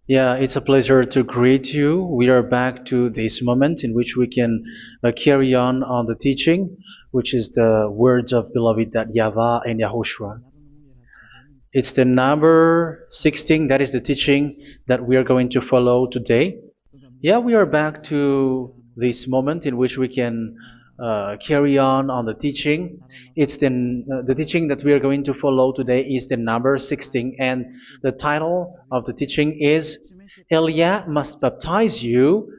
Yeah, it's a pleasure to greet you. We are back to this moment in which we can carry on the teaching, which is the words of beloved that YAHVAH and YAHOSHUA. It's the number 16, that is the teaching that we are going to follow today. Yeah, we are back to this moment in which we can carry on the teaching. It's the teaching that we are going to follow today is the number 16, and the title of the teaching is Elia must baptize you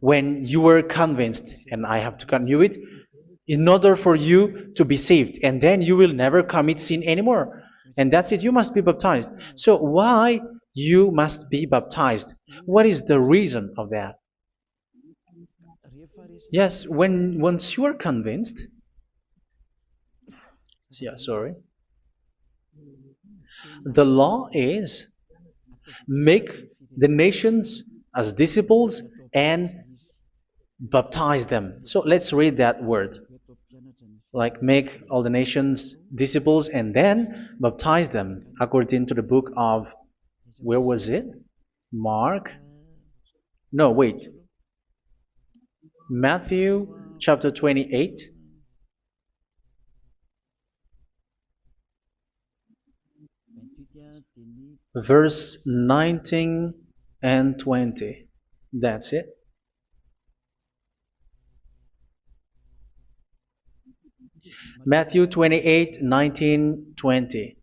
when you were convinced, and I have to continue it, in order for you to be saved, and then you will never commit sin anymore. And that's it, you must be baptized. So why you must be baptized? What is the reason of that? Yes, when once you are convinced, yeah, sorry, the law is make the nations as disciples and baptize them. So let's read that word. Like make all the nations disciples and then baptize them according to the book of, where was it? Mark? No, wait. Matthew chapter 28. Verse 19 and 20. That's it. Matthew 28, 19, 20.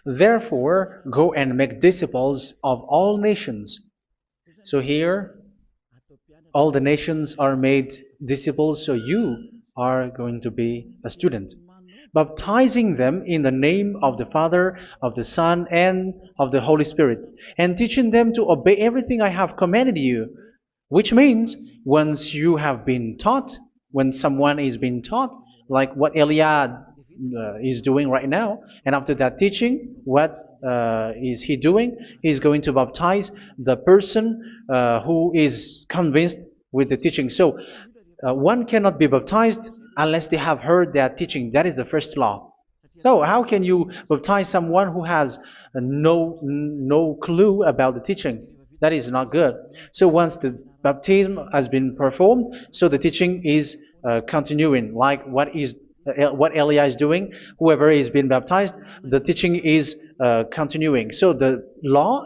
Therefore, go and make disciples of all nations. So here, all the nations are made disciples, so you are going to be a student. Baptizing them in the name of the Father, of the Son, and of the Holy Spirit, and teaching them to obey everything I have commanded you. Which means, once you have been taught, when someone is being taught, like what Eliad is doing right now, and after that teaching, what is he doing? He's going to baptize the person who is convinced with the teaching. So one cannot be baptized unless they have heard that teaching. That is the first law. So how can you baptize someone who has no clue about the teaching? That is not good. So once the baptism has been performed, so the teaching is continuing. Like what Elia is doing, whoever is being baptized, the teaching is continuing. So the law,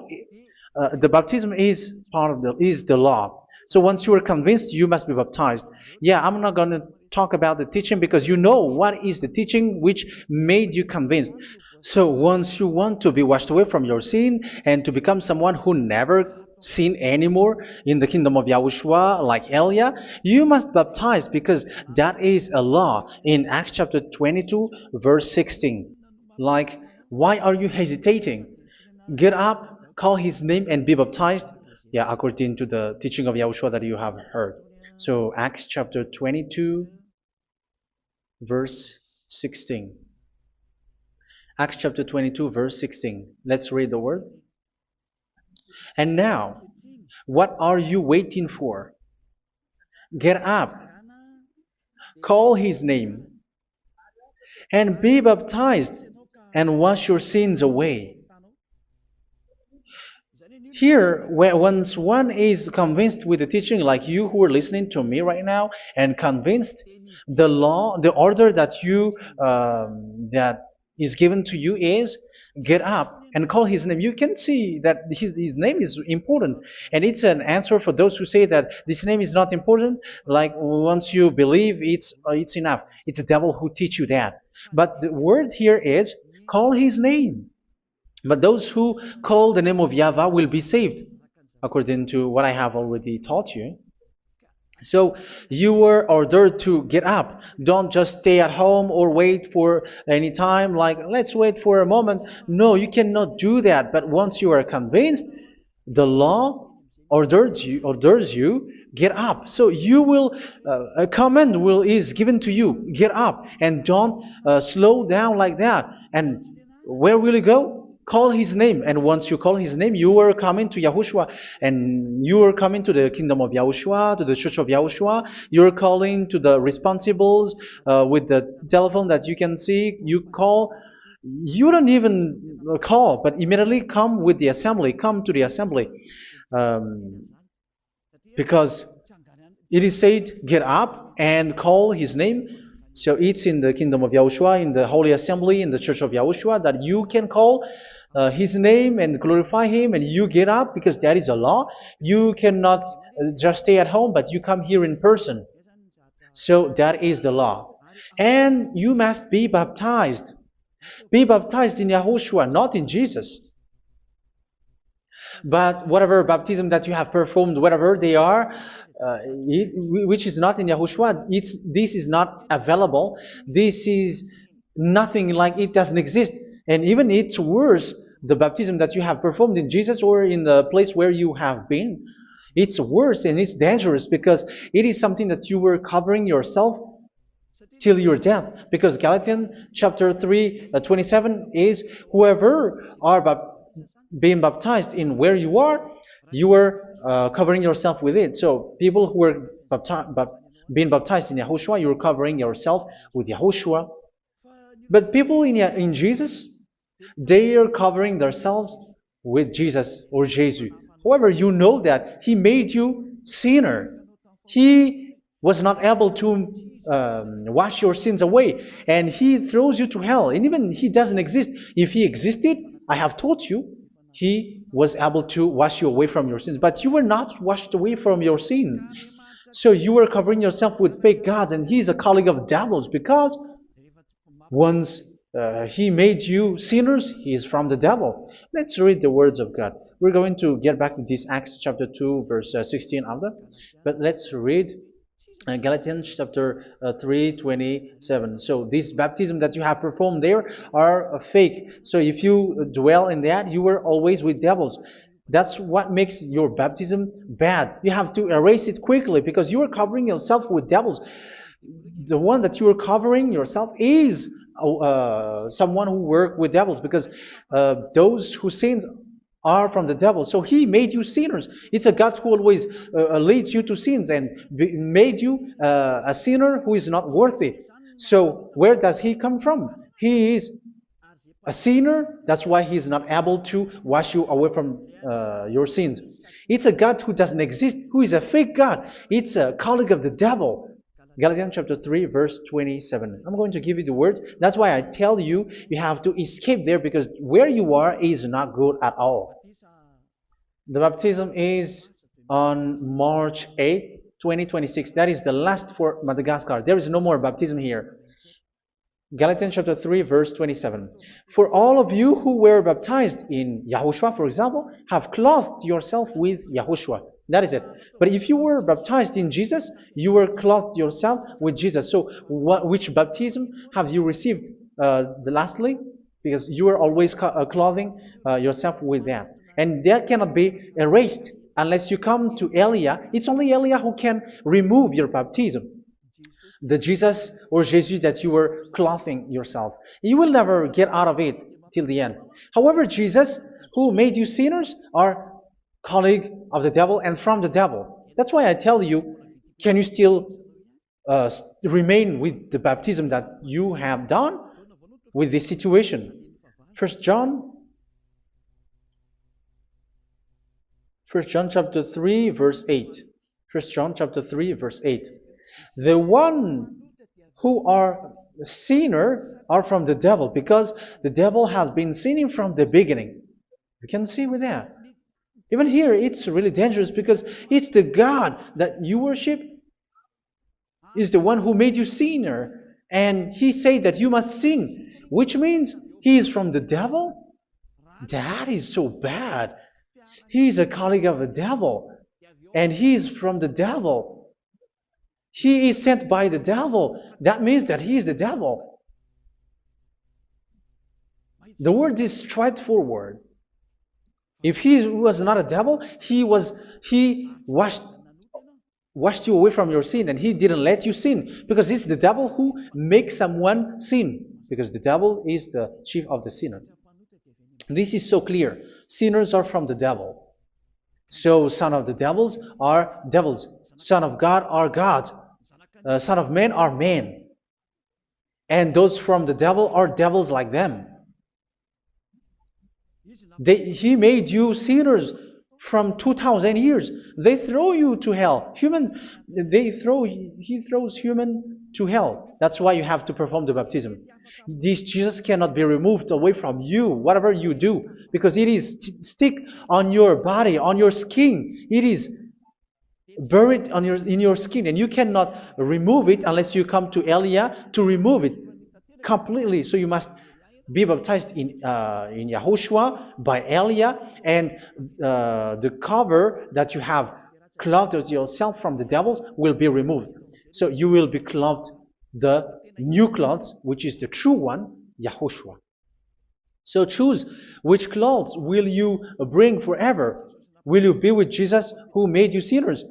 the baptism is part of the law. So once you are convinced, you must be baptized. Yeah, I'm not going to talk about the teaching because you know what is the teaching which made you convinced. So once you want to be washed away from your sin and to become someone who never sin anymore in the kingdom of Yahushua, like Elia, you must baptize because that is a law in Acts chapter 22, verse 16. Like, why are you hesitating? Get up, call his name, and be baptized. Yeah, according to the teaching of Yahushua that you have heard. So Acts chapter 22, verse 16. Acts chapter 22, verse 16. Let's read the word. And now, what are you waiting for? Get up, call his name, and be baptized, and wash your sins away. Here, once one is convinced with the teaching, like you who are listening to me right now, and convinced, the law, the order that that is given to you is get up and call his name. You can see that his name is important, and it's an answer for those who say that this name is not important. Like once you believe, it's enough. It's the devil who teach you that. But the word here is call his name. But those who call the name of YAHVAH will be saved, according to what I have already taught you. So you were ordered to get up. Don't just stay at home or wait for any time, like let's wait for a moment. No, you cannot do that. But once you are convinced, the law orders you get up. So you will a command is given to you. Get up and don't slow down like that. And where will you go? call his name. And once you call his name, you are coming to Yahushua. And you are coming to the kingdom of Yahushua, to the church of Yahushua. You are calling to the responsibles with the telephone that you can see. You call. You don't even call, but immediately come with the assembly. Come to the assembly. Um, because it is said, get up and call his name. So it's in the kingdom of Yahushua, in the holy assembly, in the church of Yahushua, that you can call his name and glorify him, and you get up because that is a law. You cannot just stay at home, but you come here in person. So that is the law. And you must be baptized. Be baptized in Yahushua, not in Jesus. But whatever baptism that you have performed, whatever they are, which is not in Yahushua, this is not available. This is nothing, like it doesn't exist. And even it's worse, the baptism that you have performed in Jesus or in the place where you have been. It's worse and it's dangerous because it is something that you were covering yourself till your death. Because Galatians chapter 3, 27 is, whoever are being baptized in where you are covering yourself with it. So people who were being baptized in Yahushua, you're covering yourself with Yahushua. But people in Jesus, they are covering themselves with Jesus or Jesus. However, you know that he made you sinner. He was not able to wash your sins away, and he throws you to hell. And even he doesn't exist. If he existed, I have told you, he was able to wash you away from your sins. But you were not washed away from your sins. So you were covering yourself with fake gods, and he's a colleague of devils, because once he made you sinners, he is from the devil. Let's read the words of God. We're going to get back to this Acts chapter 2, verse 16 after. But let's read Galatians chapter 3, 27. So this baptism that you have performed there are fake. So if you dwell in that, you were always with devils. That's what makes your baptism bad. You have to erase it quickly because you are covering yourself with devils. The one that you are covering yourself is someone who worked with devils, because those who sins are from the devil. So he made you sinners. It's a God who always leads you to sins and made you a sinner who is not worthy. So where does he come from? He is a sinner. That's why he is not able to wash you away from your sins. It's a God who doesn't exist, who is a fake God. It's a colleague of the devil. Galatians chapter 3, verse 27. I'm going to give you the words. That's why I tell you, you have to escape there, because where you are is not good at all. The baptism is on March 8, 2026. That is the last for Madagascar. There is no more baptism here. Galatians chapter 3, verse 27. For all of you who were baptized in Yahushua, for example, have clothed yourself with Yahushua. That is it. But if you were baptized in Jesus, you were clothed yourself with Jesus. So which baptism have you received lastly? Because you are always clothing yourself with that. And that cannot be erased unless you come to Elia. It's only Elia who can remove your baptism. The Jesus or Jesus that you were clothing yourself. You will never get out of it till the end. However, Jesus, who made you sinners, are colleague of the devil and from the devil. That's why I tell you, can you still remain with the baptism that you have done with this situation? First John chapter 3, verse 8. First John chapter 3, verse 8. The one who are sinner are from the devil, because the devil has been sinning from the beginning. You can see with that. Even here, it's really dangerous, because it's the God that you worship is the one who made you sinner. And he said that you must sin, which means he is from the devil. That is so bad. He is a colleague of the devil, and he is from the devil. He is sent by the devil. That means that he is the devil. The word is straightforward. If he was not a devil, he washed you away from your sin, and he didn't let you sin, because it's the devil who makes someone sin, because the devil is the chief of the sinner. This is so clear. Sinners are from the devil. So son of the devils are devils. Son of God are gods. Son of men are men. And those from the devil are devils like them. He made you sinners from 2000 years. They throw you to hell. He throws human to hell. That's why you have to perform the baptism. This Jesus cannot be removed away from you, whatever you do, because it is stick on your body, on your skin. It is buried in your skin, and you cannot remove it unless you come to Elia to remove it completely. So you must be baptized in Yahushua by Elia, and the cover that you have clothed yourself from the devils will be removed. So you will be clothed the new clothes, which is the true one, Yahushua. So choose which clothes will you bring forever. Will you be with Jesus who made you sinners?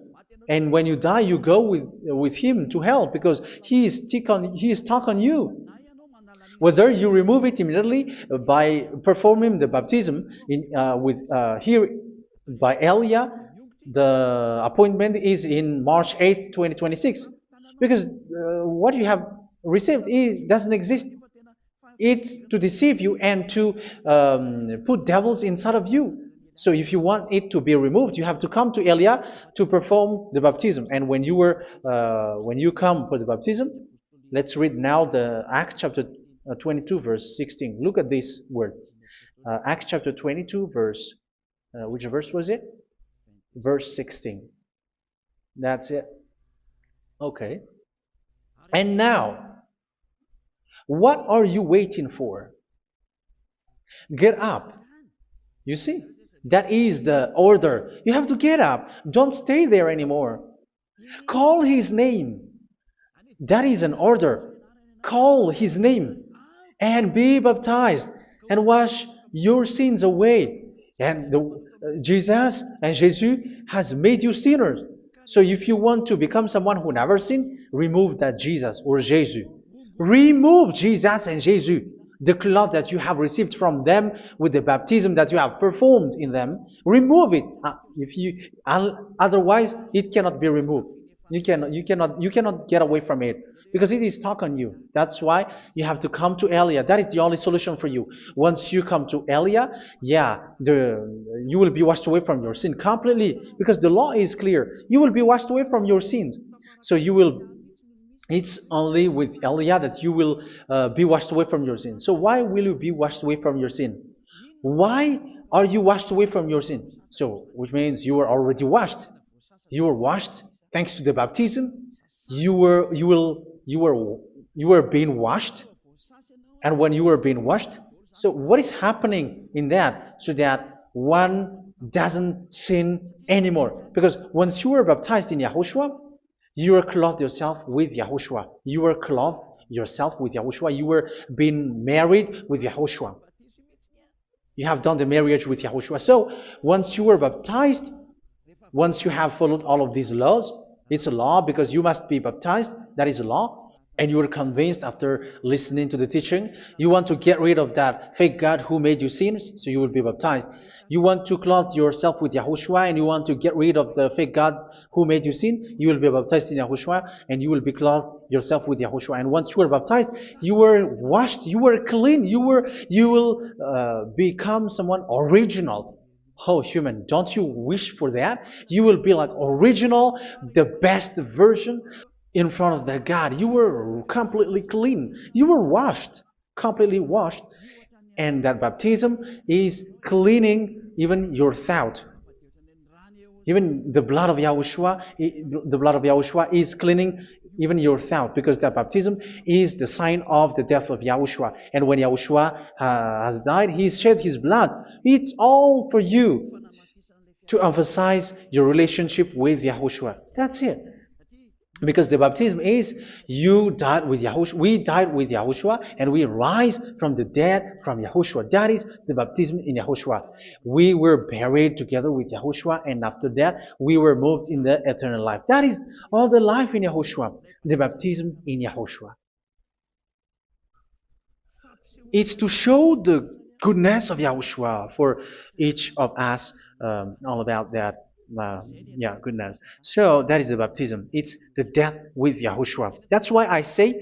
And when you die, you go with him to hell because he is stuck on you. Whether you remove it immediately by performing the baptism here by Elia, the appointment is in March 8th, 2026. Because what you have received doesn't exist. It's to deceive you and to put devils inside of you. So if you want it to be removed, you have to come to Elia to perform the baptism. And when you come for the baptism, let's read now the Acts chapter 22 verse 16. Look at this word. Acts chapter 22 verse, which verse was it? Verse 16. That's it. Okay. And now, what are you waiting for? Get up. You see, that is the order. You have to get up. Don't stay there anymore. Call his name. That is an order. Call his name and be baptized and wash your sins away. And Jesus has made you sinners. So if you want to become someone who never sinned, remove that Jesus or Jesus. Remove Jesus and Jesus, the cloth that you have received from them with the baptism that you have performed in them. Remove it. Otherwise, it cannot be removed. You cannot get away from it because it is stuck on you. That's why you have to come to Elia. That is the only solution for you. Once you come to Elia, you will be washed away from your sin completely because the law is clear. You will be washed away from your sins. So it's only with Elia that you will be washed away from your sin. So why will you be washed away from your sin? Why are you washed away from your sin? So, which means you were already washed. You were washed thanks to the baptism. You were being washed, and when you were being washed, so what is happening in that? So that one doesn't sin anymore. Because once you were baptized in Yahushua, you were clothed yourself with Yahushua. You were clothed yourself with Yahushua. You were being married with Yahushua. You have done the marriage with Yahushua. So once you were baptized, once you have followed all of these laws, it's a law because you must be baptized. That is a law. And you are convinced after listening to the teaching, you want to get rid of that fake God who made you sinners, so you will be baptized. You want to clothe yourself with Yahushua and you want to get rid of the fake God who made you sin, you will be baptized in Yahushua and you will be clothed yourself with Yahushua. And once you are baptized, you were washed, you were clean, you will become someone original. Oh, human, don't you wish for that? You will be like original, the best version in front of the God. You were completely clean. You were washed, completely washed. And that baptism is cleaning even your thought. Even the blood of Yahushua is cleaning even your thought, because that baptism is the sign of the death of Yahushua. And when Yahushua has died, he shed his blood. It's all for you to emphasize your relationship with Yahushua. That's it. Because the baptism is you died with Yahushua, we died with Yahushua, and we rise from the dead from Yahushua. That is the baptism in Yahushua. We were buried together with Yahushua, and after that we were moved in the eternal life. That is all the life in Yahushua, the baptism in Yahushua. It's to show goodness of Yahushua for each of us, all about that. Uh, yeah, goodness. So that is the baptism. It's the death with Yahushua. That's why I say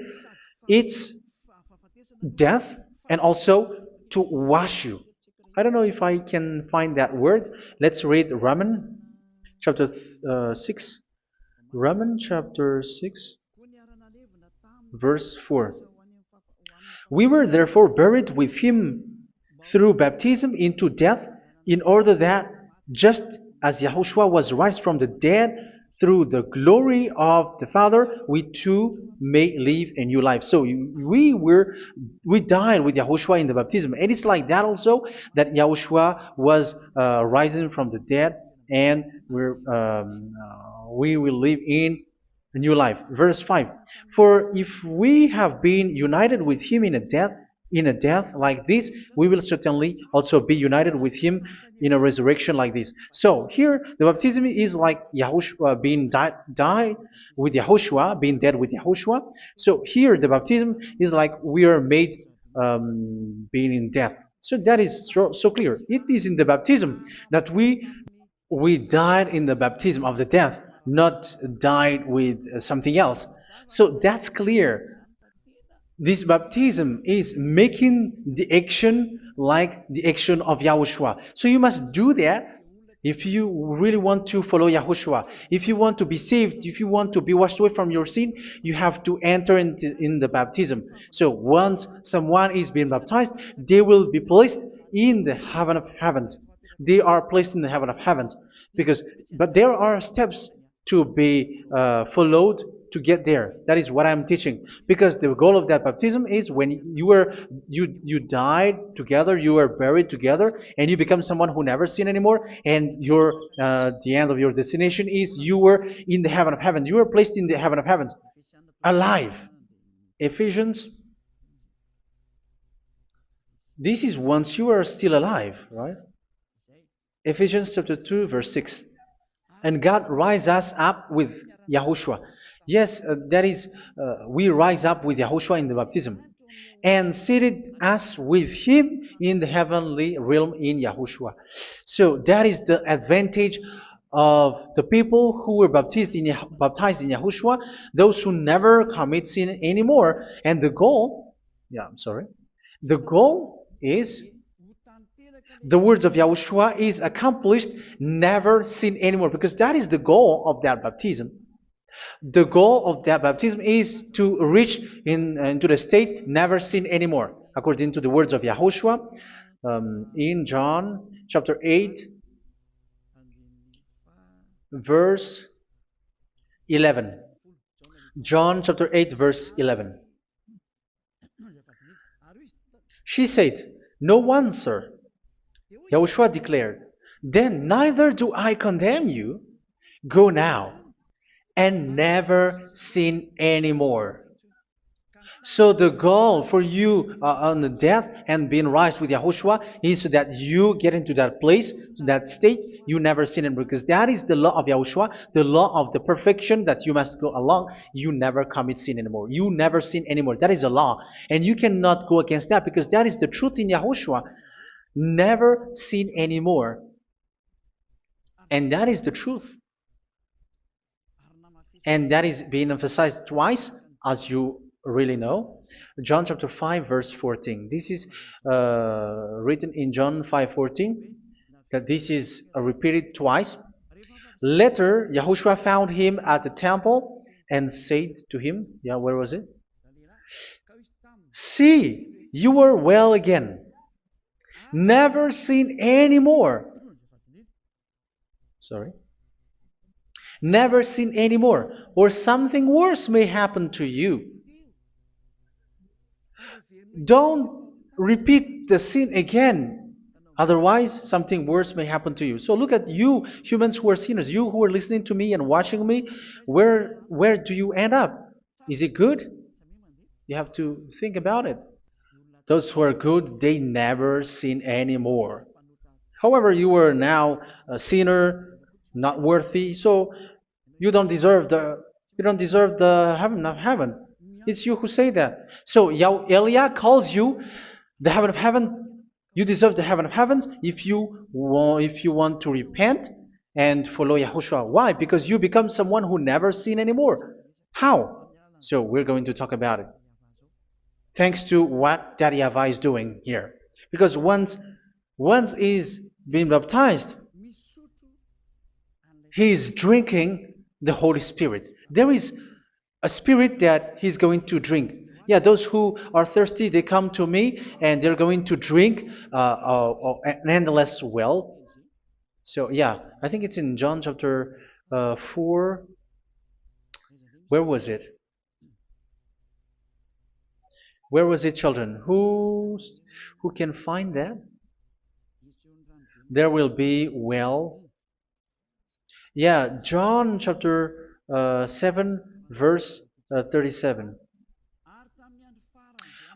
it's death and also to wash you. I don't know if I can find that word. Let's read Roman chapter 6. Roman chapter 6, verse 4. We were therefore buried with him through baptism into death, in order that, just as Yahushua was raised from the dead through the glory of the Father, we too may live a new life. So we died with Yahushua in the baptism, and it's like that also that Yahushua was rising from the dead, and we will live in a new life. Verse 5. For if we have been united with him in a death like this, we will certainly also be united with him in a resurrection like this. So here the baptism is like Yahushua being died with Yahushua, being dead with Yahushua. So here the baptism is like we are made being in death. So that is so clear. It is in the baptism that we died in the baptism of the death, not died with something else. So that's clear. This baptism is making the action like the action of Yahushua. So you must do that if you really want to follow Yahushua. If you want to be saved, if you want to be washed away from your sin, you have to enter in the baptism. So once someone is being baptized, they will be placed in the heaven of heavens. They are placed in the heaven of heavens because, but there are steps to be followed to get there. That is what I'm teaching. Because the goal of that baptism is when you died together, you were buried together, and you become someone who never sin anymore. And your the end of your destination is you were in the heaven of heaven. You were placed in the heaven of heavens, alive. Ephesians. This is once you are still alive, right? Ephesians chapter 2, verse 6. And God rise us up with Yahushua. Yes, that is, we rise up with Yahushua in the baptism. And seated us with him in the heavenly realm in Yahushua. So that is the advantage of the people who were baptized in Yahushua, those who never commit sin anymore. And the goal, yeah, I'm sorry, the goal is the words of Yahushua is accomplished, never sin anymore, because that is the goal of that baptism. The goal of that baptism is to reach into the state never sin anymore, according to the words of Yahushua in John chapter 8, verse 11. John chapter 8, verse 11. She said, "No one, sir." Yahushua declared, "Then neither do I condemn you. Go now and never sin anymore." So the goal for you on the death and being raised with Yahushua is so that you get into that place, to that state, you never sin anymore. Because that is the law of Yahushua, the law of the perfection that you must go along. You never commit sin anymore. You never sin anymore. That is a law. And you cannot go against that because that is the truth in Yahushua. Never sin anymore. And that is the truth. And that is being emphasized twice, as you really know. John chapter 5, verse 14. This is written in John 5:14, that this is repeated twice. Later, Yahushua found him at the temple and said to him, yeah, where was it? "See, you are well again. Never sin anymore." Sorry. "Never sin anymore, or something worse may happen to you." Don't repeat the sin again. Otherwise, something worse may happen to you. So look at you, humans who are sinners, you who are listening to me and watching me. Where do you end up? Is it good? You have to think about it. Those who are good, they never sin anymore. However, you are now a sinner, not worthy, so you don't deserve the heaven of heaven. It's you who say that. So Eliah calls you the heaven of heaven You deserve the heaven of heavens if you want to repent and follow Yahushua. Why? Because you become someone who never sin anymore. How? So we're going to talk about it. Thanks to what Daddy YAHVAH is doing here. Because once he's been baptized, he is drinking the Holy Spirit. There is a spirit that he's going to drink. Yeah, those who are thirsty, they come to me and they're going to drink an endless well. So, yeah, I think it's in John chapter 4. Where was it? Where was it, children? Who can find that? There will be well. Yeah, John chapter 7, verse 37.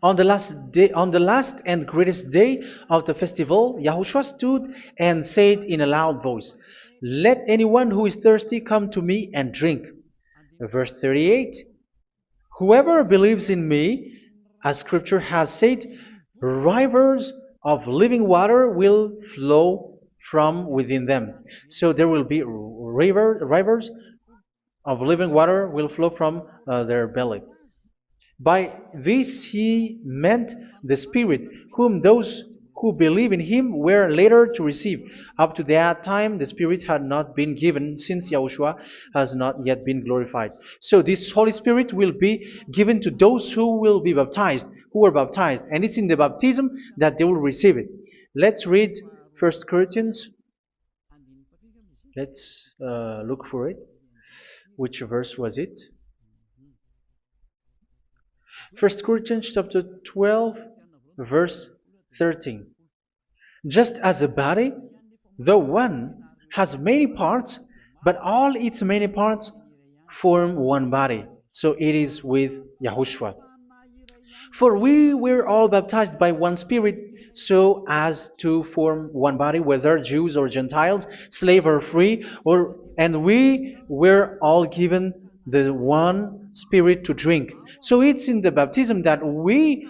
On the last and greatest day of the festival, Yahushua stood and said in a loud voice, "Let anyone who is thirsty come to me and drink." Verse 38, "Whoever believes in me, as scripture has said, rivers of living water will flow from within them." So there will be rivers of living water will flow from their belly. By this he meant the Spirit, whom those who believe in him were later to receive. Up to that time, the Spirit had not been given, since Yahushua has not yet been glorified. So this Holy Spirit will be given to those who will be baptized, who are baptized, and it's in the baptism that they will receive it. Let's read 1 Corinthians. Let's look for it. Which verse was it? 1 Corinthians chapter 12, verse 13. Just as a body, though one, has many parts, but all its many parts form one body. So it is with Yahushua. For we were all baptized by one Spirit, so as to form one body, whether Jews or Gentiles, slave or free, and we were all given the one Spirit to drink. So it's in the baptism that we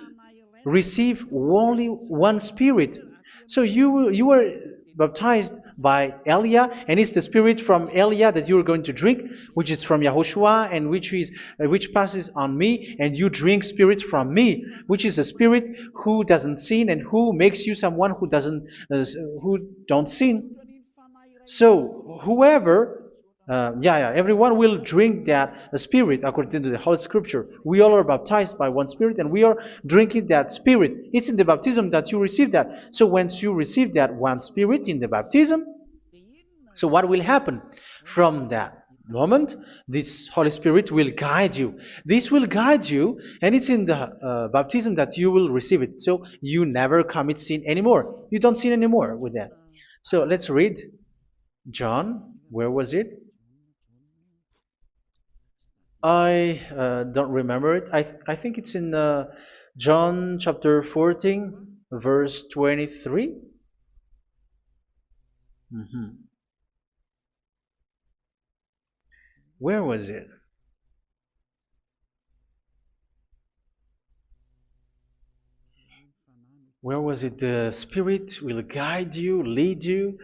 receive only one Spirit. So you were baptized by Elia, and it's the Spirit from Elia that you are going to drink, which is from Yahushua, and which passes on me, and you drink Spirit from me, which is a Spirit who doesn't sin and who makes you someone who don't sin. So whoever everyone will drink that Spirit according to the Holy Scripture. We all are baptized by one Spirit, and we are drinking that Spirit. It's in the baptism that you receive that. So once you receive that one Spirit in the baptism, so what will happen? From that moment, this Holy Spirit will guide you. This will guide you, and it's in the baptism that you will receive it. So you never commit sin anymore. You don't sin anymore with that. So let's read John. Where was it? I don't remember it. I think it's in John chapter 14, verse 23. Mhm. Where was it? Where was it? The Spirit will guide you, lead you.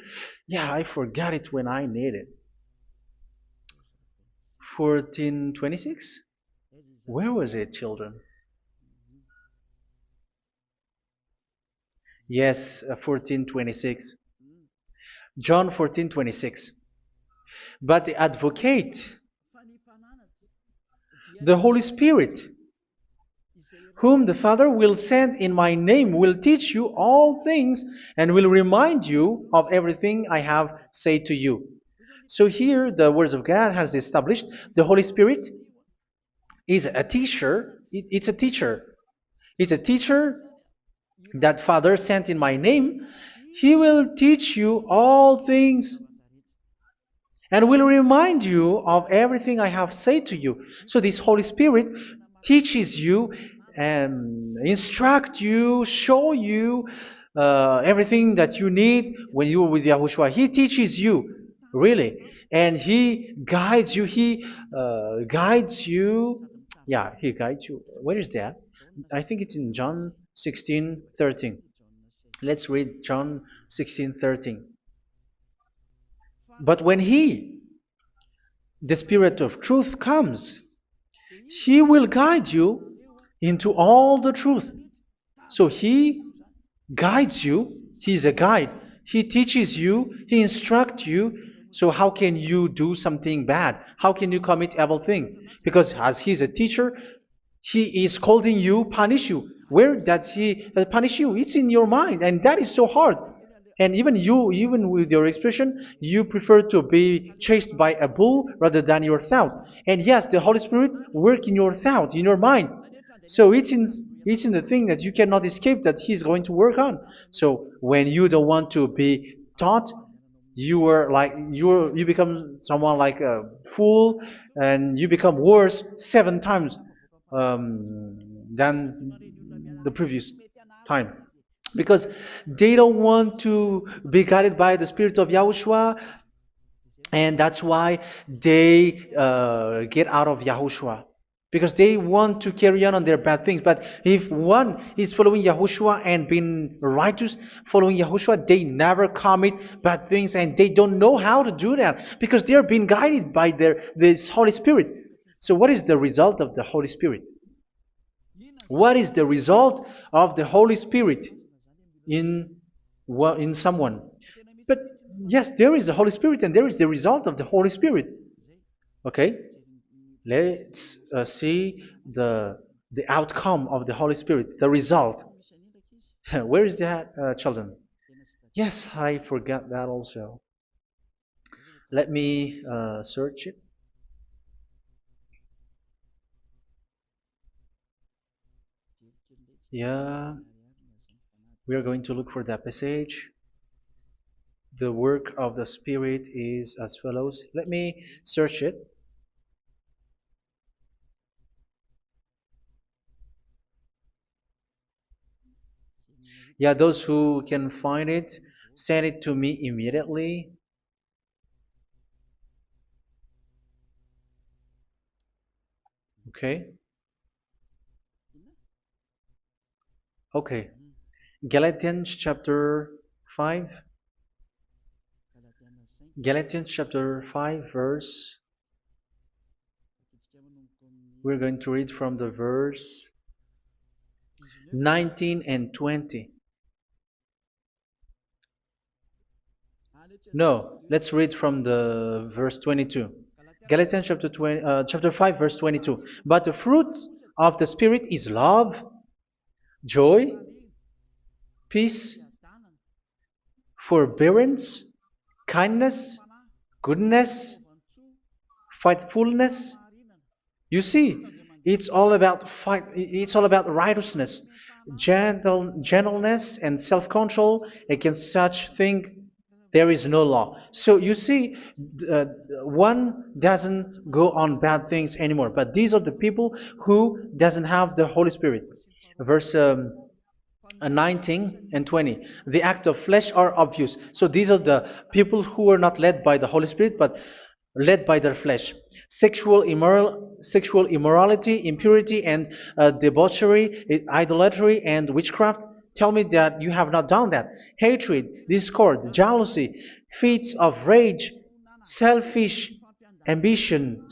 Yeah, I forgot it when I need it. 14:26? Where was it, children? Yes, 14:26. John 14:26. But the advocate, the Holy Spirit, whom the Father will send in my name, will teach you all things and will remind you of everything I have said to you. So here the words of God has established the Holy Spirit is a teacher. It's a teacher. It's a teacher that Father sent in my name. He will teach you all things and will remind you of everything I have said to you. So this Holy Spirit teaches you and instruct you, show you everything that you need when you are with Yahushua. He teaches you, really, and He guides you. He guides you. Yeah, He guides you. Where is that? I think it's in John 16:13. Let's read John 16:13. But when He, the Spirit of truth, comes, He will guide you into all the truth. So He guides you. He's a guide. He teaches you. He instructs you. So how can you do something bad? How can you commit evil thing? Because as He's a teacher, He is scolding you, punish you. Where does He punish you? It's in your mind, and that is so hard. And even you, even with your expression, you prefer to be chased by a bull rather than your thought. And yes, the Holy Spirit work in your thought, in your mind. So it's in the thing that you cannot escape that He's going to work on. So when you don't want to be taught, you become someone like a fool, and you become worse 7 times than the previous time, because they don't want to be guided by the Spirit of Yahushua, and that's why they get out of Yahushua, because they want to carry on their bad things. But if one is following Yahushua and being righteous, following Yahushua, they never commit bad things, and they don't know how to do that because they are being guided by this Holy Spirit. So what is the result of the Holy Spirit? What is the result of the Holy Spirit in in someone? But yes, there is the Holy Spirit, and there is the result of the Holy Spirit. Okay, let's see the outcome of the Holy Spirit, the result. Where is that, children? Yes, I forgot that also. Let me search it. Yeah, we are going to look for that passage. The work of the Spirit is as follows. Let me search it. Yeah, those who can find it, send it to me immediately. Okay. Okay. Galatians chapter 5. Galatians chapter 5 verse. We're going to read from the verse 19 and 20. No, let's read from the verse 22. Galatians chapter 5 verse 22. But the fruit of the Spirit is love, joy, peace, forbearance, kindness, goodness, faithfulness. You see, it's all about righteousness, gentleness, and self-control. Against such thing there is no law. So you see, uh, one doesn't go on bad things anymore. But these are the people who doesn't have the Holy Spirit. Verse 19 and 20. The act of flesh are obvious. So these are the people who are not led by the Holy Spirit, but led by their flesh. Sexual immorality, impurity, and debauchery, idolatry, and witchcraft. Tell me that you have not done that. Hatred, discord, jealousy, fits of rage, selfish ambition,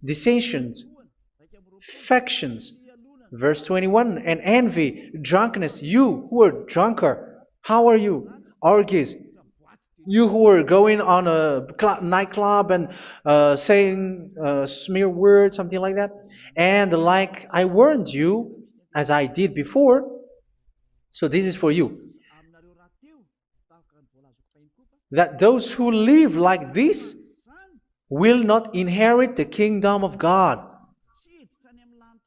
dissensions, factions. Verse 21, and envy, drunkenness. You who are drunkard, how are you? Orgies. You who are going on a nightclub and saying smear words, something like that. And like I warned you, as I did before, so this is for you, that those who live like this will not inherit the kingdom of God.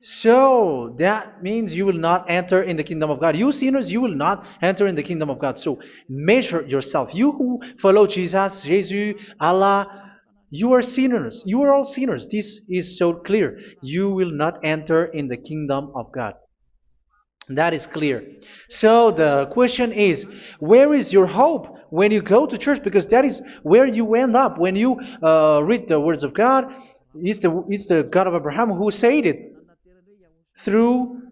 So that means you will not enter in the kingdom of God. You sinners, you will not enter in the kingdom of God. So measure yourself. You who follow Jesus, Allah, you are sinners. You are all sinners. This is so clear. You will not enter in the kingdom of God. That is clear. So the question is, where is your hope when you go to church? Because that is where you end up when you read the words of God. It's the God of Abraham who said it through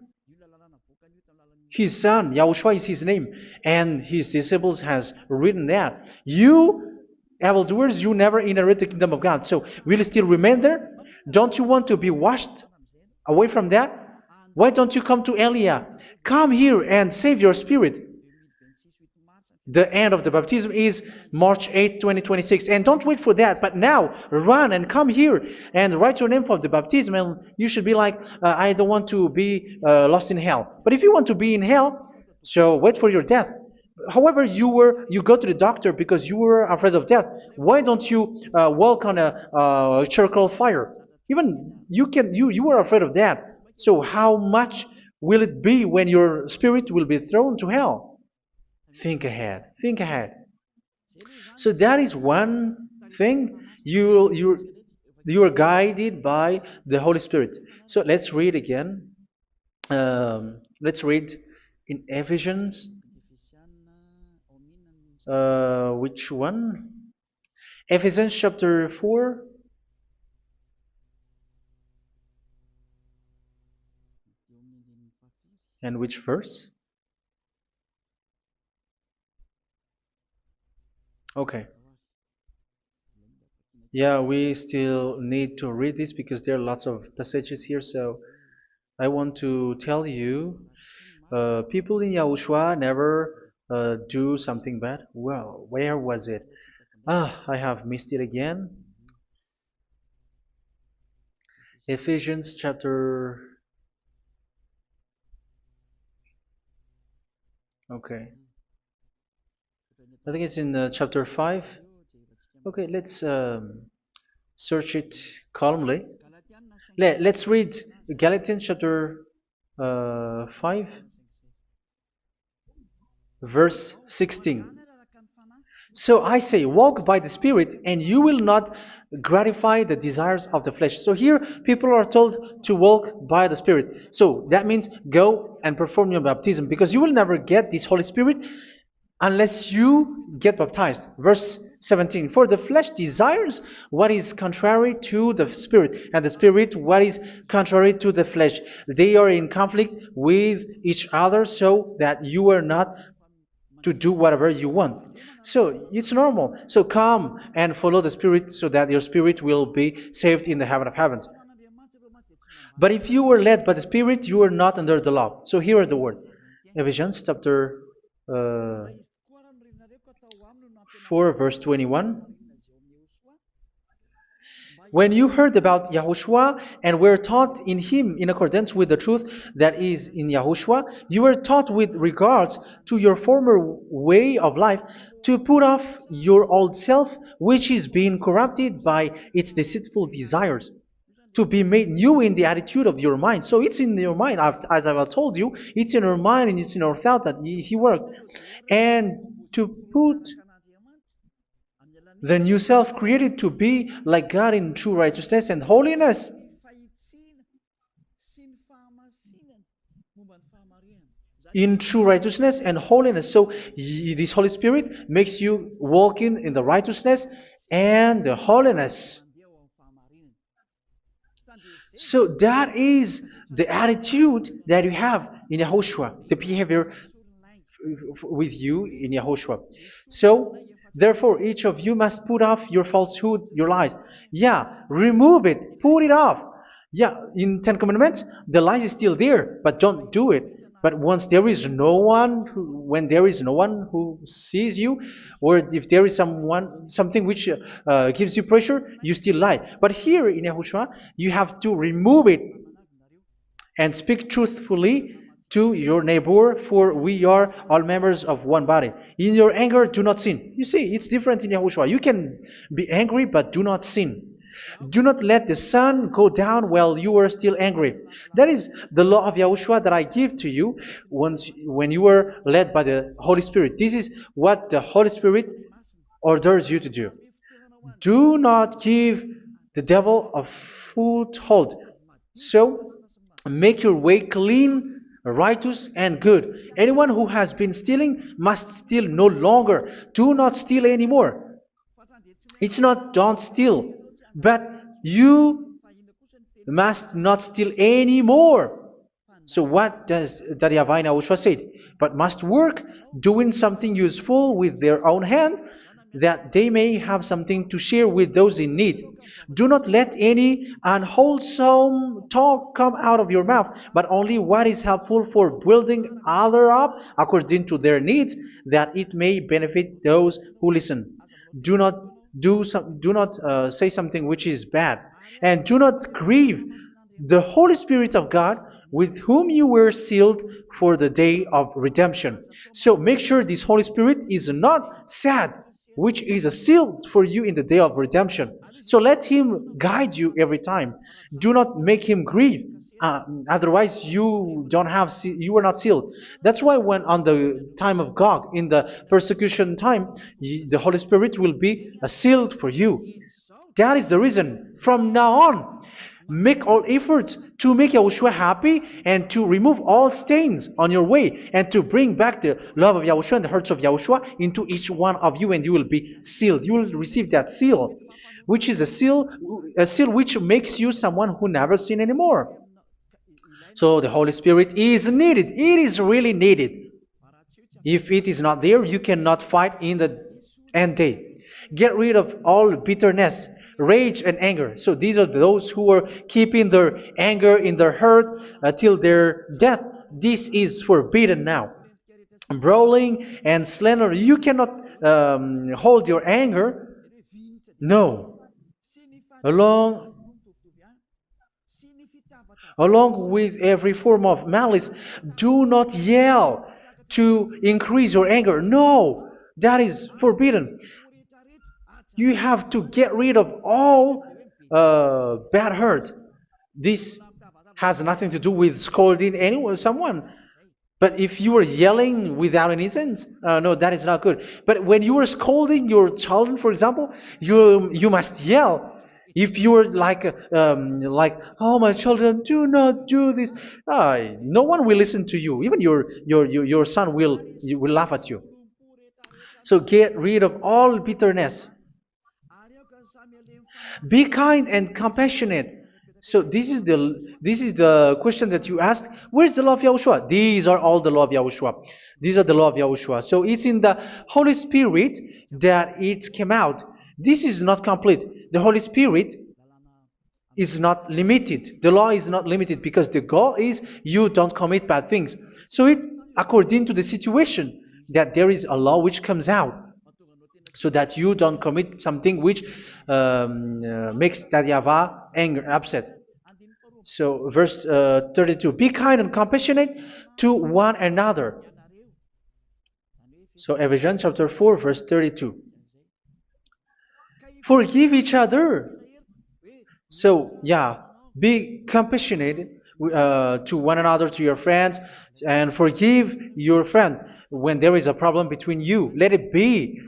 His son, Yahushua is his name, and his disciples has written that. You evildoers, you never inherit the kingdom of God. So will you still remain there? Don't you want to be washed away from that? Why don't you come to Elia? Come here and save your spirit. The end of the baptism is March 8, 2026. And don't wait for that, but now run and come here and write your name for the baptism. And you should be like, I don't want to be lost in hell. But if you want to be in hell, so wait for your death. However, you go to the doctor because you were afraid of death. Why don't you walk on a charcoal fire? Even you were afraid of that. So how much will it be when your spirit will be thrown to hell? Think ahead. Think ahead. So that is one thing. You are guided by the Holy Spirit. So let's read again. Let's read in Ephesians. Which one? Ephesians chapter 4. And which verse? Okay. Yeah, we still need to read this because there are lots of passages here. So I want to tell you, people in Yahushua never do something bad. Well, where was it? I have missed it again. Ephesians chapter. Okay. I think it's in chapter 5. Okay, let's search it calmly. Let's read Galatians chapter 5, verse 16. So I say, walk by the Spirit, and you will not gratify the desires of the flesh. So here, people are told to walk by the Spirit. So that means go and perform your baptism, because you will never get this Holy Spirit unless you get baptized. Verse 17. For the flesh desires what is contrary to the Spirit, and the Spirit what is contrary to the flesh. They are in conflict with each other, so that you are not to do whatever you want. So it's normal. So come and follow the Spirit so that your spirit will be saved in the heaven of heavens. But if you were led by the Spirit, you are not under the law. So here is the word. Ephesians chapter 4, verse 21. When you heard about Yahushua and were taught in him in accordance with the truth that is in Yahushua, you were taught with regards to your former way of life to put off your old self, which is being corrupted by its deceitful desires, to be made new in the attitude of your mind. So it's in your mind, as I've told you, it's in your mind and it's in your thought that he worked. And to put the new self created to be like God in true righteousness and holiness. In true righteousness and holiness. So this Holy Spirit makes you walking in the righteousness and the holiness. So that is the attitude that you have in Yahushua, the behavior with you in Yahushua. So therefore, each of you must put off your falsehood, your lies. Yeah, remove it, put it off. Yeah, in Ten Commandments, the lies is still there, but don't do it. But once there is no one, when there is no one who sees you, or if there is something which gives you pressure, you still lie. But here in Yahushua, you have to remove it and speak truthfully to your neighbor, for we are all members of one body. In your anger, do not sin. You see, it's different in Yahushua. You can be angry, but do not sin. Do not let the sun go down while you are still angry. That is the law of Yahushua that I give to you when you were led by the Holy Spirit. This is what the Holy Spirit orders you to do. Do not give the devil a foothold. So, make your way clean, righteous, and good. Anyone who has been stealing must steal no longer. Do not steal anymore. It's not don't steal, but you must not steal anymore. So what does the YAHVAH YAHOSHUA say? But must work doing something useful with their own hand, that they may have something to share with those in need. Do not let any unwholesome talk come out of your mouth, but only what is helpful for building other up according to their needs, that it may benefit those who listen. Do not do not say something which is bad, and do not grieve the Holy Spirit of God, with whom you were sealed for the day of redemption. So make sure this Holy Spirit is not sad, which is a seal for you in the day of redemption. So let Him guide you every time. Do not make Him grieve. Otherwise, you were not sealed. That's why when on the time of God, in the persecution time, the Holy Spirit will be sealed for you. That is the reason. From now on, make all efforts to make Yahushua happy and to remove all stains on your way and to bring back the love of Yahushua and the hearts of Yahushua into each one of you, and you will be sealed. You will receive that seal, which is a seal which makes you someone who never sin anymore. So the Holy Spirit is needed. It is really needed. If it is not there, you cannot fight in the end day. Get rid of all bitterness, rage, and anger. So these are those who are keeping their anger in their heart till their death. This is forbidden now. Brawling and slander. You cannot hold your anger. No. Along Along with every form of malice, do not yell to increase your anger. No, that is forbidden. You have to get rid of all bad hurt. This has nothing to do with scolding anyone, someone. But if you are yelling without any sense, no, that is not good. But when you are scolding your children, for example, you must yell. If you are like, oh my children, do not do this, no one will listen to you. Even your son will laugh at you. So get rid of all bitterness. Be kind and compassionate. So this is the question that you asked. Where's the law of Yahushua? These are all the law of Yahushua. These are the law of Yahushua. So it's in the Holy Spirit that it came out. This is not complete. The Holy Spirit is not limited. The law is not limited because the goal is you don't commit bad things. So it according to the situation that there is a law which comes out, so that you don't commit something which makes that YAHVAH anger, upset. So verse 32, be kind and compassionate to one another. So Ephesians chapter 4 verse 32. Forgive each other. So yeah, be compassionate to one another, to your friends, and forgive your friend when there is a problem between you. Let it be.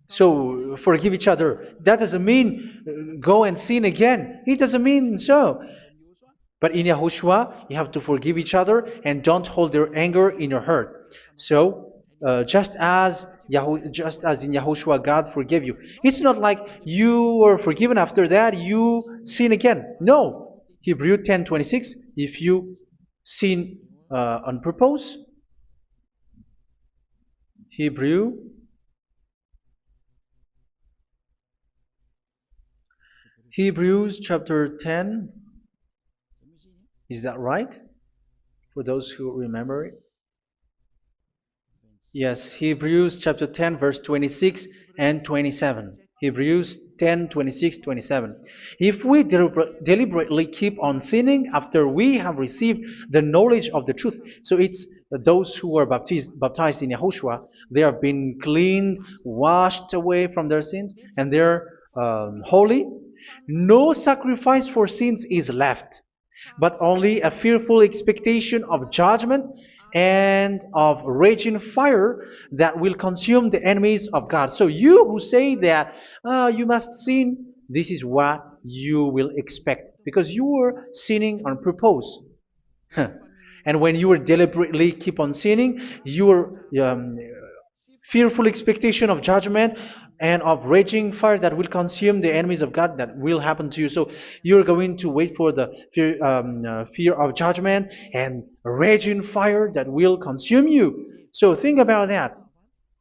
So forgive each other. That doesn't mean go and sin again. It doesn't mean so. But in Yahushua, you have to forgive each other and don't hold their anger in your heart. So just as in Yahushua, God forgave you. It's not like you were forgiven after that you sin again. No. Hebrew 10:26. If you sin on purpose, Hebrews chapter 10. Is that right? For those who remember it? Yes, Hebrews chapter 10 verse 26 and 27. Hebrews 10, 26, 27. If we deliberately keep on sinning after we have received the knowledge of the truth, so it's those who are baptized in Yahushua, they have been cleaned, washed away from their sins, and they're holy. No sacrifice for sins is left, but only a fearful expectation of judgment and of raging fire that will consume the enemies of God. So you who say that you must sin, this is what you will expect, because you were sinning on purpose. And when you were deliberately keep on sinning, your fearful expectation of judgment and of raging fire that will consume the enemies of God that will happen to you. So you're going to wait for the fear of judgment and raging fire that will consume you. So think about that,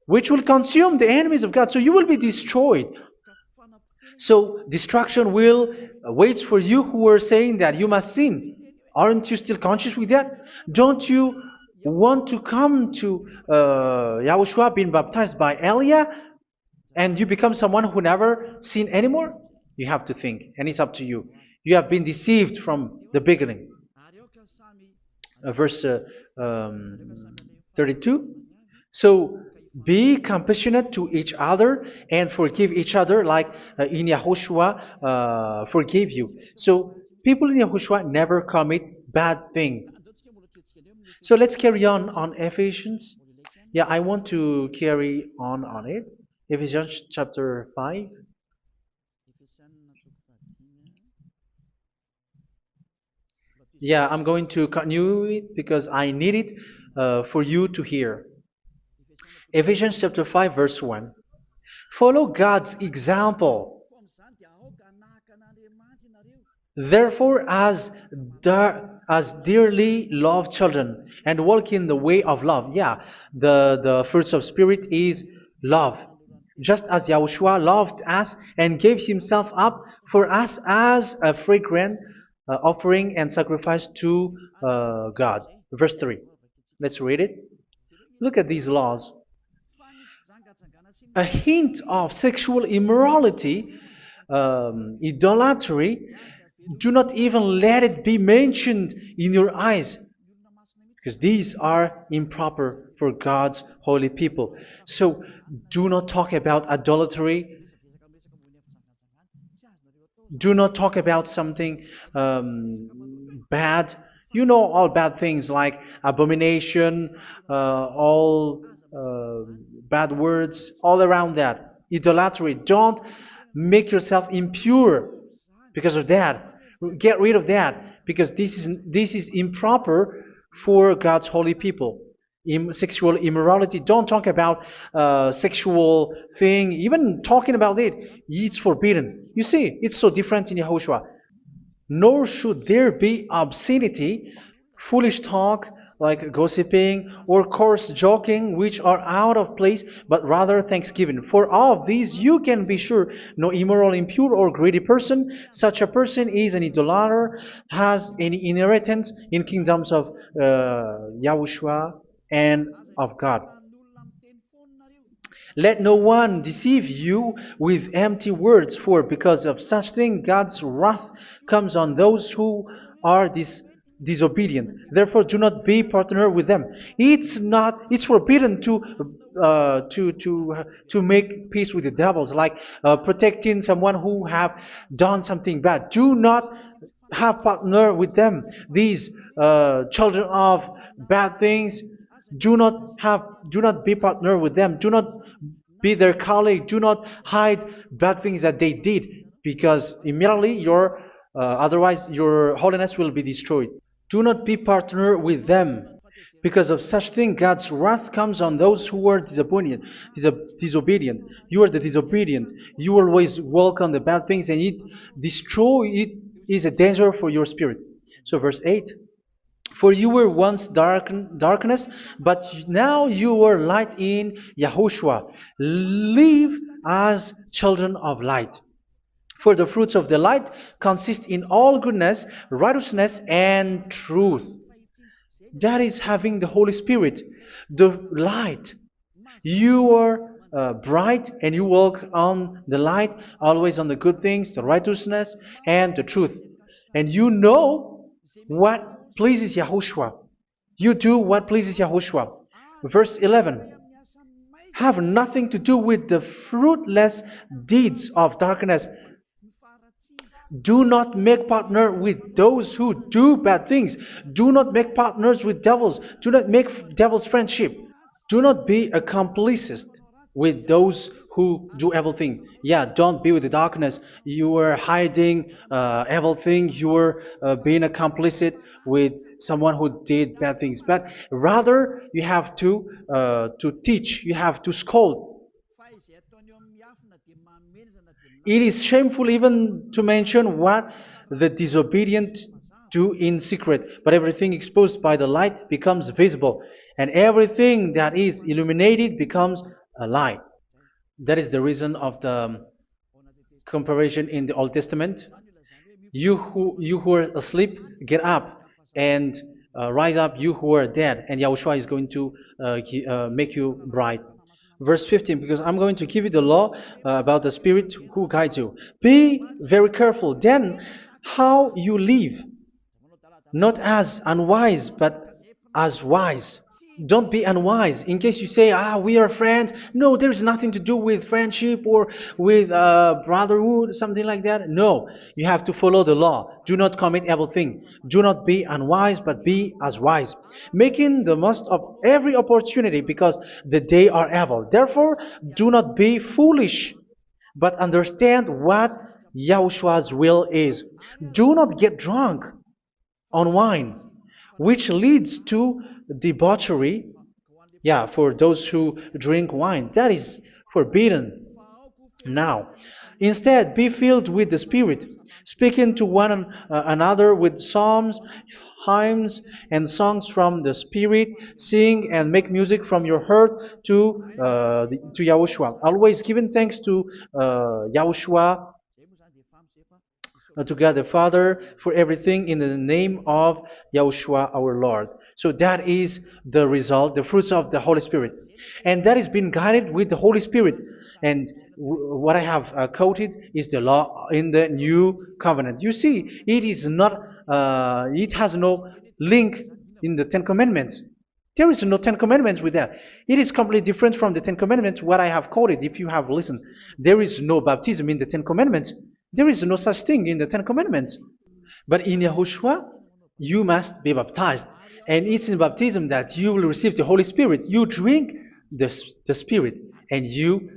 which will consume the enemies of God. So you will be destroyed. So destruction will wait for you who are saying that you must sin. Aren't you still conscious with that? Don't you want to come to Yahushua being baptized by Elia and you become someone who never sin anymore? You have to think, and it's up to you. You have been deceived from the beginning. Verse 32. So be compassionate to each other and forgive each other like in Yahushua forgave you. So people in Yahushua never commit bad thing. So let's carry on Ephesians. Yeah, I want to carry on it. Ephesians chapter 5. Yeah, I'm going to continue it because I need it for you to hear. Ephesians chapter 5 verse 1. Follow God's example. Therefore, as dearly loved children, and walk in the way of love. Yeah, the fruits of spirit is love. Just as Yahushua loved us and gave himself up for us as a fragrant offering and sacrifice to God. Verse 3. Let's read it. Look at these laws. A hint of sexual immorality, idolatry, do not even let it be mentioned in your eyes, because these are improper for God's holy people. So do not talk about idolatry. Do not talk about something bad. You know all bad things like abomination, all bad words, all around that. Idolatry. Don't make yourself impure because of that. Get rid of that because this is improper for God's holy people. Sexual immorality. Don't talk about sexual thing. Even talking about it, it's forbidden. You see, it's so different in Yahushua. Nor should there be obscenity, foolish talk like gossiping or coarse joking, which are out of place, but rather thanksgiving. For of these you can be sure: no immoral, impure, or greedy person, such a person is an idolater, has any inheritance in kingdoms of Yahushua and of God. Let no one deceive you with empty words, for because of such thing God's wrath comes on those who are disobedient. Therefore, do not be partner with them. It's forbidden to make peace with the devils, like protecting someone who have done something bad. Do not have partner with them. These children of bad things, do not be partner with them. Do not be their colleague. Do not hide bad things that they did, because immediately otherwise your holiness will be destroyed. Do not be partner with them. Because of such thing, God's wrath comes on those who are disobedient. You are the disobedient. You always walk on the bad things, and it is a danger for your spirit. So verse 8. For you were once darkness, but now you are light in Yahushua. Live as children of light. For the fruits of the light consist in all goodness, righteousness, and truth. That is having the Holy Spirit, the light. You are bright and you walk on the light, always on the good things, the righteousness, and the truth. And you know what pleases Yahushua. You do what pleases Yahushua. Verse 11. Have nothing to do with the fruitless deeds of darkness. Do not make partner with those who do bad things. Do not make partners with devils. Do not make devils friendship. Do not be a complicit with those who do evil thing. Yeah, don't be with the darkness. You are hiding evil thing. You are being a complicit with someone who did bad things. But rather, you have to teach. You have to scold. It is shameful even to mention what the disobedient do in secret, but everything exposed by the light becomes visible, and everything that is illuminated becomes a light. That is the reason of the comparison in the Old Testament. You who are asleep, get up and rise up, you who are dead, and Yahushua is going to make you bright. Verse 15, because I'm going to give you the law about the Spirit who guides you. Be very careful then how you live, not as unwise, but as wise. Don't be unwise. In case you say, we are friends. No, there's nothing to do with friendship or with brotherhood, something like that. No, you have to follow the law. Do not commit evil thing. Do not be unwise, but be as wise, making the most of every opportunity, because the day are evil. Therefore, do not be foolish, but understand what Yahushua's will is. Do not get drunk on wine, which leads to debauchery. Yeah, for those who drink wine, that is forbidden now. Instead, be filled with the Spirit, speaking to one another with psalms, hymns, and songs from the Spirit. Sing and make music from your heart to Yahushua. Always giving thanks to Yahushua, to God the Father, for everything in the name of Yahushua our Lord. So that is the result, the fruits of the Holy Spirit. And that is being guided with the Holy Spirit. And what I have quoted is the law in the new covenant. You see, it is not, it has no link in the Ten Commandments. There is no Ten Commandments with that. It is completely different from the Ten Commandments, what I have quoted, if you have listened. There is no baptism in the Ten Commandments. There is no such thing in the Ten Commandments. But in Yahushua, you must be baptized. And it's in baptism that you will receive the Holy Spirit. You drink the Spirit, and you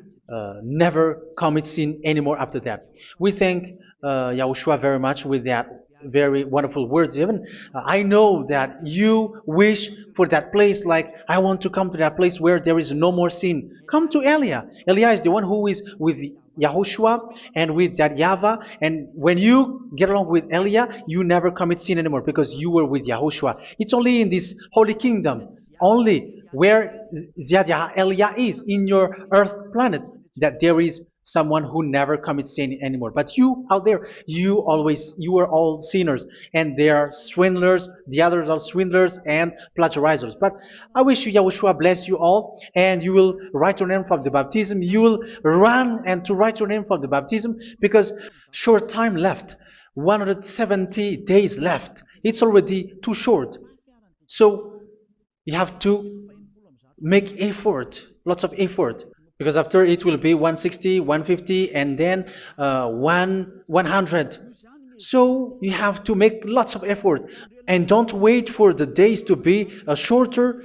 never commit sin anymore after that. We thank Yahushua very much with that very wonderful words. Even I know that you wish for that place, like, I want to come to that place where there is no more sin. Come to Elia. Elia is the one who is with Yahushua and with that YAHVAH. And when you get along with Elia, you never commit sin anymore, because you were with Yahushua. It's only in this holy kingdom, only where Ziad Elia is, in your earth planet, that there is someone who never commits sin anymore. But you out there, you are all sinners, and they are swindlers. The others are swindlers and plagiarizers. But I wish you, Yahushua, bless you all, and you will write your name for the baptism. You will run and to write your name for the baptism, because short time left, 170 days left. It's already too short. So you have to make effort, lots of effort, because after it will be 160, 150, and then 100. So you have to make lots of effort, and don't wait for the days to be shorter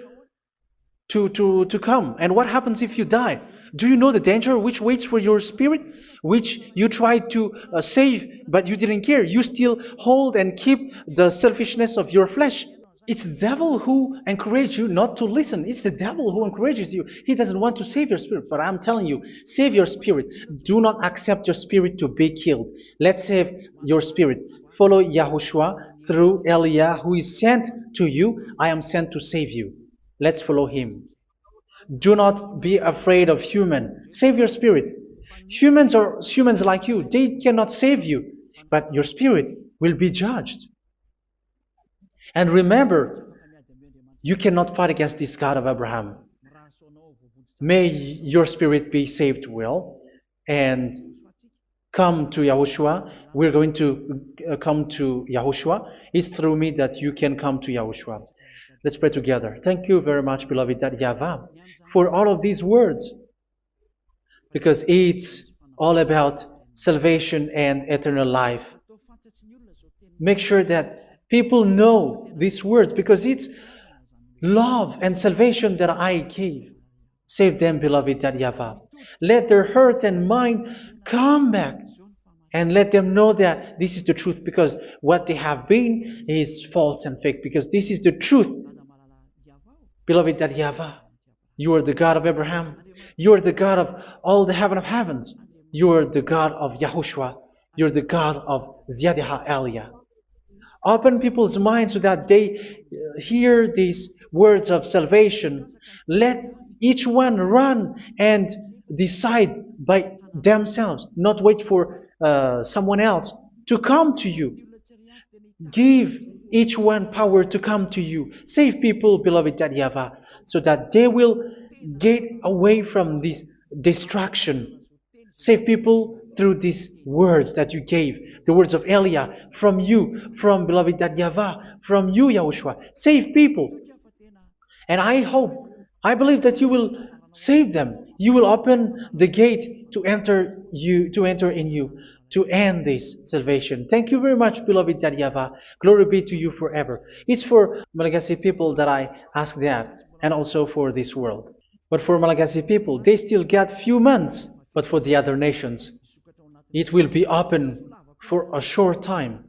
to come. And what happens if you die? Do you know the danger which waits for your spirit, which you tried to save, but you didn't care? You still hold and keep the selfishness of your flesh. It's the devil who encourages you not to listen. It's the devil who encourages you. He doesn't want to save your spirit. But I'm telling you, save your spirit. Do not accept your spirit to be killed. Let's save your spirit. Follow Yahushua through Elia, who is sent to you. I am sent to save you. Let's follow him. Do not be afraid of human. Save your spirit. Humans are humans like you. They cannot save you. But your spirit will be judged. And remember, you cannot fight against this God of Abraham. May your spirit be saved well and come to Yahushua. We're going to come to Yahushua. It's through me that you can come to Yahushua. Let's pray together. Thank you very much, beloved YAHVAH, for all of these words, because it's all about salvation and eternal life. Make sure that people know these words, because it's love and salvation that I gave. Save them, beloved YAHVAH. Let their heart and mind come back, and let them know that this is the truth, because what they have been is false and fake, because this is the truth. Beloved YAHVAH, you are the God of Abraham. You are the God of all the heaven of heavens. You are the God of YAHOSHUA. You're the God of Ziyadiha Aliyah. Open people's minds so that they hear these words of salvation. Let each one run and decide by themselves, not wait for someone else to come to you. Give each one power to come to you. Save people, beloved YAHVAH, so that they will get away from this distraction. Save people through these words that you gave, the words of Elia, from you, from beloved YAHVAH, from you, Yahushua. Save people. And I believe that you will save them. You will open the gate to enter in you, to end this salvation. Thank you very much, beloved YAHVAH. Glory be to you forever. It's for Malagasy people that I ask that, and also for this world. But for Malagasy people, they still get few months. But for the other nations, it will be open for a short time.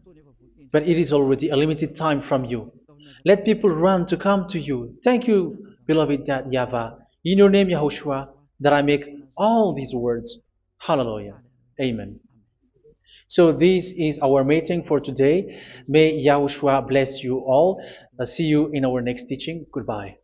But it is already a limited time from you. Let people run to come to you. Thank you, beloved YAHVAH. In your name, Yahushua, that I make all these words. Hallelujah. Amen. So this is our meeting for today. May Yahushua bless you all. See you in our next teaching. Goodbye.